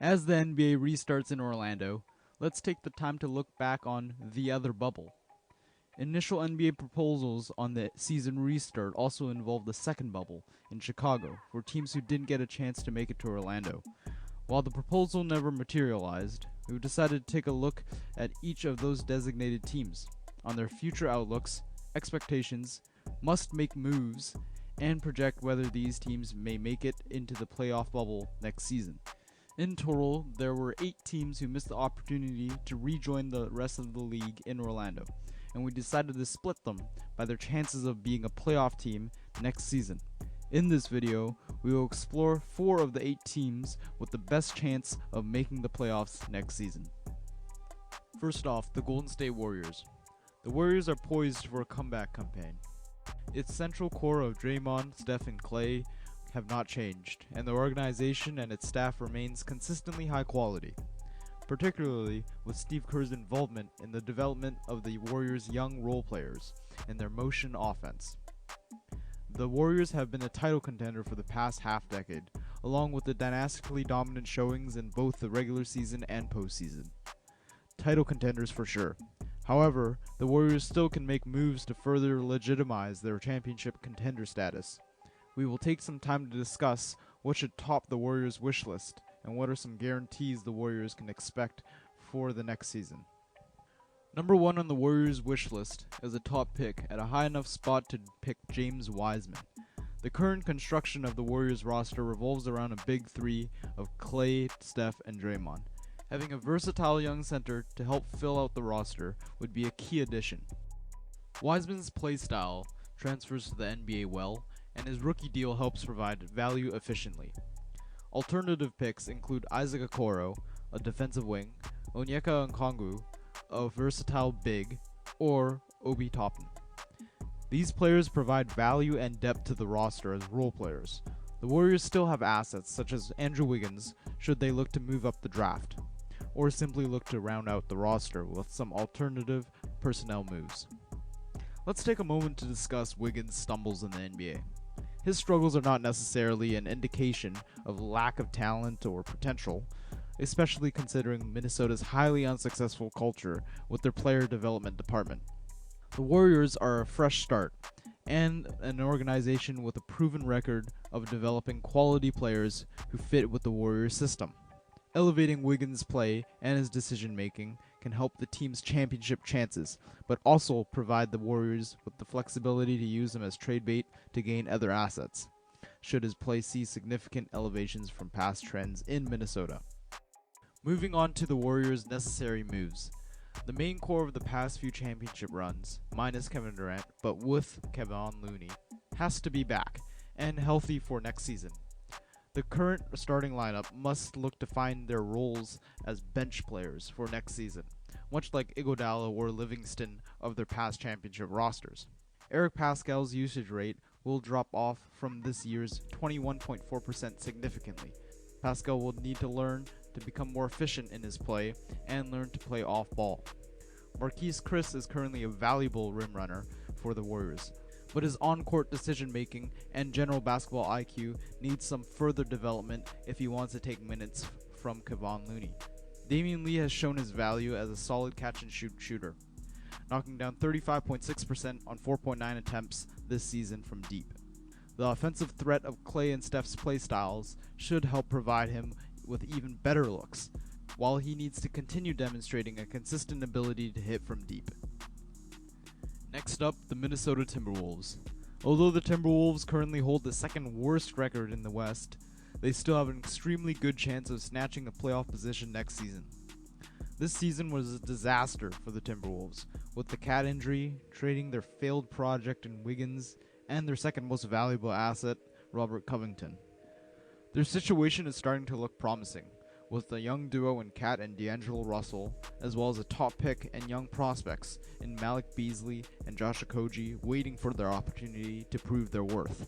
As the NBA restarts in Orlando, let's take the time to look back on the other bubble. Initial NBA proposals on the season restart also involved the second bubble in Chicago for teams who didn't get a chance to make it to Orlando. While the proposal never materialized, we decided to take a look at each of those designated teams, on their future outlooks, expectations, must-make moves, and project whether these teams may make it into the playoff bubble next season. In total, there were 8 teams who missed the opportunity to rejoin the rest of the league in Orlando, and we decided to split them by their chances of being a playoff team next season. In this video, we will explore 4 of the 8 teams with the best chance of making the playoffs next season. First off, the Golden State Warriors. The Warriors are poised for a comeback campaign. Its central core of Draymond, Steph, and Klay have not changed, and the organization and its staff remains consistently high quality, particularly with Steve Kerr's involvement in the development of the Warriors' young role players and their motion offense. The Warriors have been a title contender for the past half-decade, along with the dynastically dominant showings in both the regular season and postseason. Title contenders for sure. However, the Warriors still can make moves to further legitimize their championship contender status. We will take some time to discuss what should top the Warriors' wish list and what are some guarantees the Warriors can expect for the next season. Number 1 on the Warriors' wish list is a top pick at a high enough spot to pick James Wiseman. The current construction of the Warriors roster revolves around a big 3 of Klay, Steph, and Draymond. Having a versatile young center to help fill out the roster would be a key addition. Wiseman's play style transfers to the NBA well, and his rookie deal helps provide value efficiently. Alternative picks include Isaac Okoro, a defensive wing, Onyeka Okongwu, a versatile big, or Obi Toppin. These players provide value and depth to the roster as role players. The Warriors still have assets such as Andrew Wiggins should they look to move up the draft, or simply look to round out the roster with some alternative personnel moves. Let's take a moment to discuss Wiggins' stumbles in the NBA. His struggles are not necessarily an indication of lack of talent or potential, especially considering Minnesota's highly unsuccessful culture with their player development department. The Warriors are a fresh start, and an organization with a proven record of developing quality players who fit with the Warriors system. Elevating Wiggins' play and his decision-making can help the team's championship chances, but also provide the Warriors with the flexibility to use him as trade bait to gain other assets, should his play see significant elevations from past trends in Minnesota. Moving on to the Warriors' necessary moves. The main core of the past few championship runs, minus Kevin Durant, but with Kevon Looney, has to be back and healthy for next season. The current starting lineup must look to find their roles as bench players for next season, much like Iguodala or Livingston of their past championship rosters. Eric Pascal's usage rate will drop off from this year's 21.4% significantly. Pascal will need to learn to become more efficient in his play and learn to play off ball. Marquise Chris is currently a valuable rim runner for the Warriors, but his on-court decision-making and general basketball IQ needs some further development if he wants to take minutes from Kevon Looney. Damian Lee has shown his value as a solid catch-and-shoot shooter, knocking down 35.6% on 4.9 attempts this season from deep. The offensive threat of Klay and Steph's play styles should help provide him with even better looks, while he needs to continue demonstrating a consistent ability to hit from deep. Next up, the Minnesota Timberwolves. Although the Timberwolves currently hold the second worst record in the West, they still have an extremely good chance of snatching a playoff position next season. This season was a disaster for the Timberwolves, with the cat injury, trading their failed project in Wiggins, and their second most valuable asset, Robert Covington. Their situation is starting to look promising, with a young duo in Cat and D'Angelo Russell, as well as a top pick and young prospects in Malik Beasley and Josh Okogie waiting for their opportunity to prove their worth.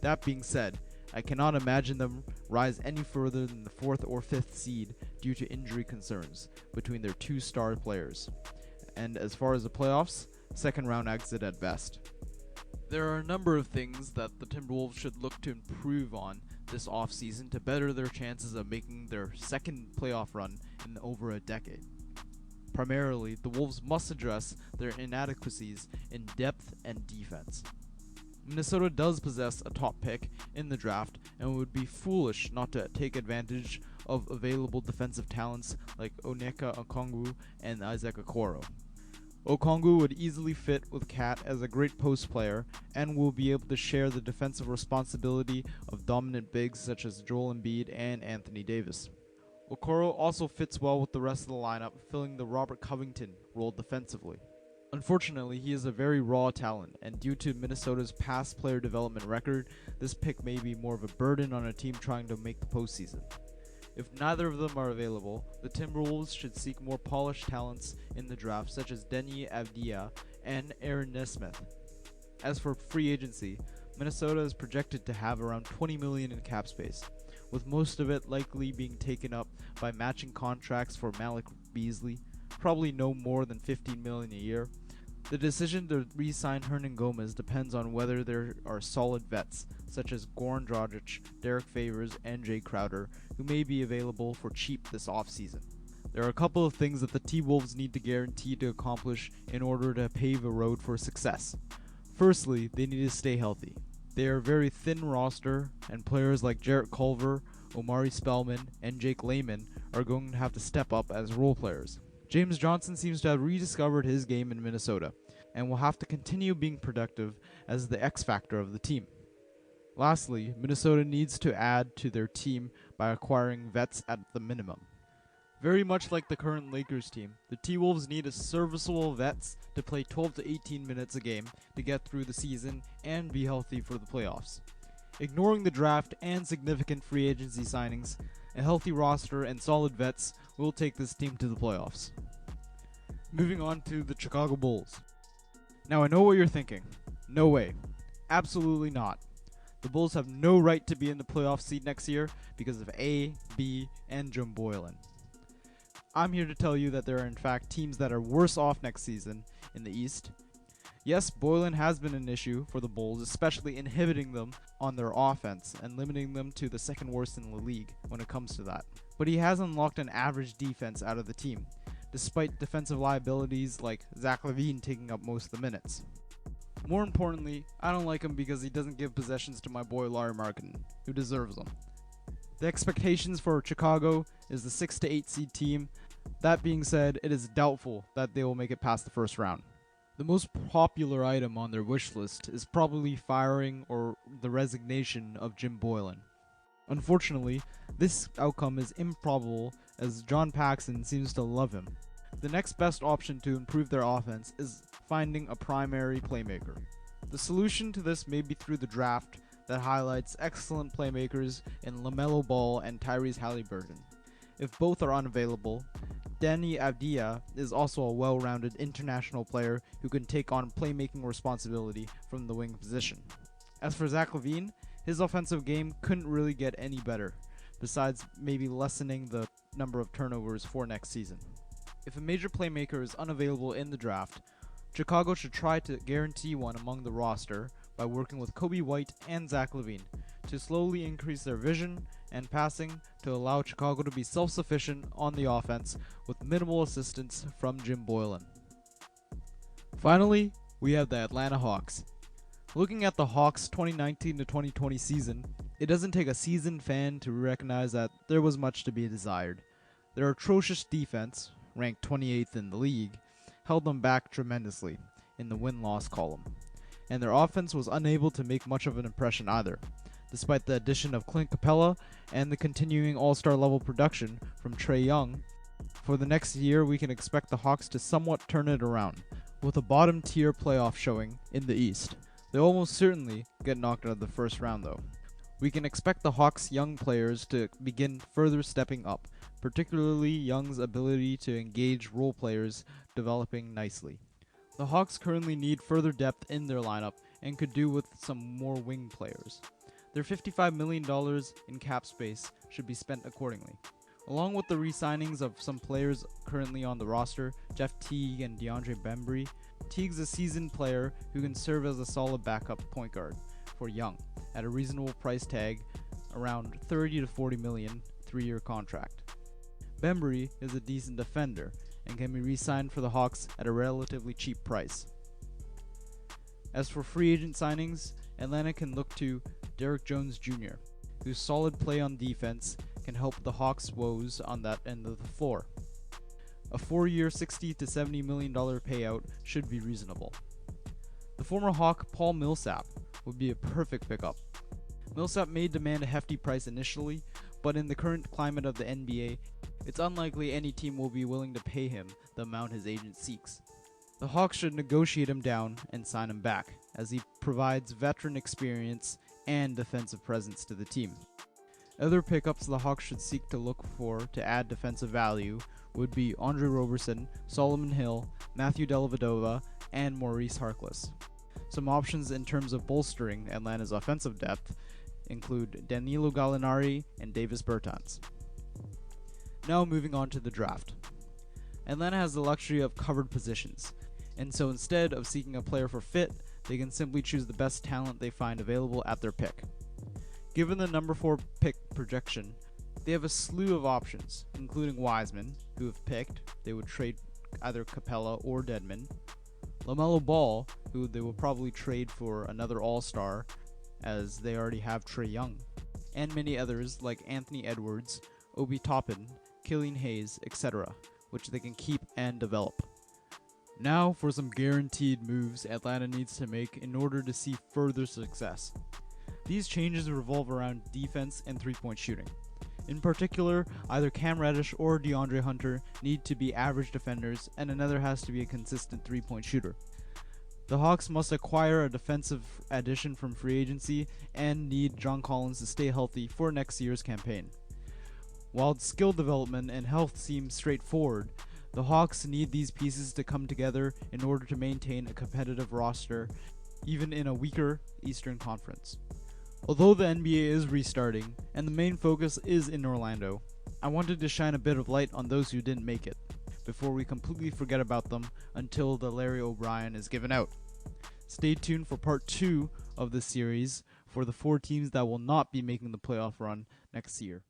That being said, I cannot imagine them rise any further than the 4th or 5th seed due to injury concerns between their 2 star players, and as far as the playoffs, second round exit at best. There are a number of things that the Timberwolves should look to improve on this offseason to better their chances of making their second playoff run in over a decade. Primarily, the Wolves must address their inadequacies in depth and defense. Minnesota does possess a top pick in the draft and would be foolish not to take advantage of available defensive talents like Onyeka Okongwu and Isaac Okoro. Okongwu would easily fit with Cat as a great post player and will be able to share the defensive responsibility of dominant bigs such as Joel Embiid and Anthony Davis. Okoro also fits well with the rest of the lineup, filling the Robert Covington role defensively. Unfortunately, he is a very raw talent, and due to Minnesota's past player development record, this pick may be more of a burden on a team trying to make the postseason. If neither of them are available, the Timberwolves should seek more polished talents in the draft, such as Deni Avdija and Aaron Nesmith. As for free agency, Minnesota is projected to have around $20 million in cap space, with most of it likely being taken up by matching contracts for Malik Beasley, probably no more than $15 million a year. The decision to re-sign Hernangomez depends on whether there are solid vets, such as Goran Dragic, Derek Favors, and Jay Crowder, who may be available for cheap this offseason. There are a couple of things that the T-Wolves need to guarantee to accomplish in order to pave a road for success. Firstly, they need to stay healthy. They are a very thin roster, and players like Jarrett Culver, Omari Spellman, and Jake Layman are going to have to step up as role players. James Johnson seems to have rediscovered his game in Minnesota, and will have to continue being productive as the X factor of the team. Lastly, Minnesota needs to add to their team by acquiring vets at the minimum. Very much like the current Lakers team, the T-Wolves need a serviceable vets to play 12 to 18 minutes a game to get through the season and be healthy for the playoffs. Ignoring the draft and significant free agency signings, a healthy roster and solid vets will take this team to the playoffs. Moving on to the Chicago Bulls. Now I know what you're thinking. No way. Absolutely not. The Bulls have no right to be in the playoff seed next year because of A, B, and Jim Boylan. I'm here to tell you that there are in fact teams that are worse off next season in the East. Yes, Boylan has been an issue for the Bulls, especially inhibiting them on their offense and limiting them to the second worst in the league when it comes to that. But he has unlocked an average defense out of the team, despite defensive liabilities like Zach LaVine taking up most of the minutes. More importantly, I don't like him because he doesn't give possessions to my boy Lauri Markkanen, who deserves them. The expectations for Chicago is the 6 to 8 seed team. That being said, it is doubtful that they will make it past the first round. The most popular item on their wish list is probably firing or the resignation of Jim Boylan. Unfortunately, this outcome is improbable as John Paxson seems to love him. The next best option to improve their offense is finding a primary playmaker. The solution to this may be through the draft that highlights excellent playmakers in LaMelo Ball and Tyrese Halliburton. If both are unavailable, Deni Avdija is also a well-rounded international player who can take on playmaking responsibility from the wing position. As for Zach LaVine, his offensive game couldn't really get any better, besides maybe lessening the number of turnovers for next season. If a major playmaker is unavailable in the draft, Chicago should try to guarantee one among the roster by working with Kobe White and Zach LaVine to slowly increase their vision and passing to allow Chicago to be self-sufficient on the offense with minimal assistance from Jim Boylan. Finally, we have the Atlanta Hawks. Looking at the Hawks' 2019 to 2020 season, it doesn't take a seasoned fan to recognize that there was much to be desired. Their atrocious defense, ranked 28th in the league, held them back tremendously in the win-loss column, and their offense was unable to make much of an impression either, despite the addition of Clint Capella and the continuing all-star level production from Trae Young. For the next year, we can expect the Hawks to somewhat turn it around, with a bottom-tier playoff showing in the East. They'll almost certainly get knocked out of the first round though. We can expect the Hawks' young players to begin further stepping up, particularly Young's ability to engage role players developing nicely. The Hawks currently need further depth in their lineup and could do with some more wing players. Their $55 million in cap space should be spent accordingly. Along with the re-signings of some players currently on the roster, Jeff Teague and DeAndre Bembry, Teague's a seasoned player who can serve as a solid backup point guard for Young at a reasonable price tag, around 30 to 40 million, 3-year contract. Bembry is a decent defender and can be re-signed for the Hawks at a relatively cheap price. As for free agent signings, Atlanta can look to Derrick Jones Jr., whose solid play on defense can help the Hawks' woes on that end of the floor. A 4-year $60 to $70 million payout should be reasonable. The former Hawk Paul Millsap would be a perfect pickup. Millsap may demand a hefty price initially, but in the current climate of the NBA, it's unlikely any team will be willing to pay him the amount his agent seeks. The Hawks should negotiate him down and sign him back, as he provides veteran experience and defensive presence to the team. Other pickups the Hawks should seek to look for to add defensive value would be Andre Roberson, Solomon Hill, Matthew Dellavedova, and Maurice Harkless. Some options in terms of bolstering Atlanta's offensive depth include Danilo Gallinari and Davis Bertans. Now moving on to the draft. Atlanta has the luxury of covered positions, and so instead of seeking a player for fit, they can simply choose the best talent they find available at their pick. Given the number 4 pick projection, they have a slew of options, including Wiseman, who if picked, they would trade either Capella or Dedmon, LaMelo Ball, who they will probably trade for another All-Star, as they already have Trae Young, and many others like Anthony Edwards, Obi Toppin, Killian Hayes, etc., which they can keep and develop. Now for some guaranteed moves Atlanta needs to make in order to see further success. These changes revolve around defense and three-point shooting. In particular, either Cam Reddish or DeAndre Hunter need to be average defenders, and another has to be a consistent three-point shooter. The Hawks must acquire a defensive addition from free agency and need John Collins to stay healthy for next year's campaign. While skill development and health seem straightforward, the Hawks need these pieces to come together in order to maintain a competitive roster, even in a weaker Eastern Conference. Although the NBA is restarting, and the main focus is in Orlando, I wanted to shine a bit of light on those who didn't make it, before we completely forget about them until the Larry O'Brien is given out. Stay tuned for part 2 of this series for the 4 teams that will not be making the playoff run next year.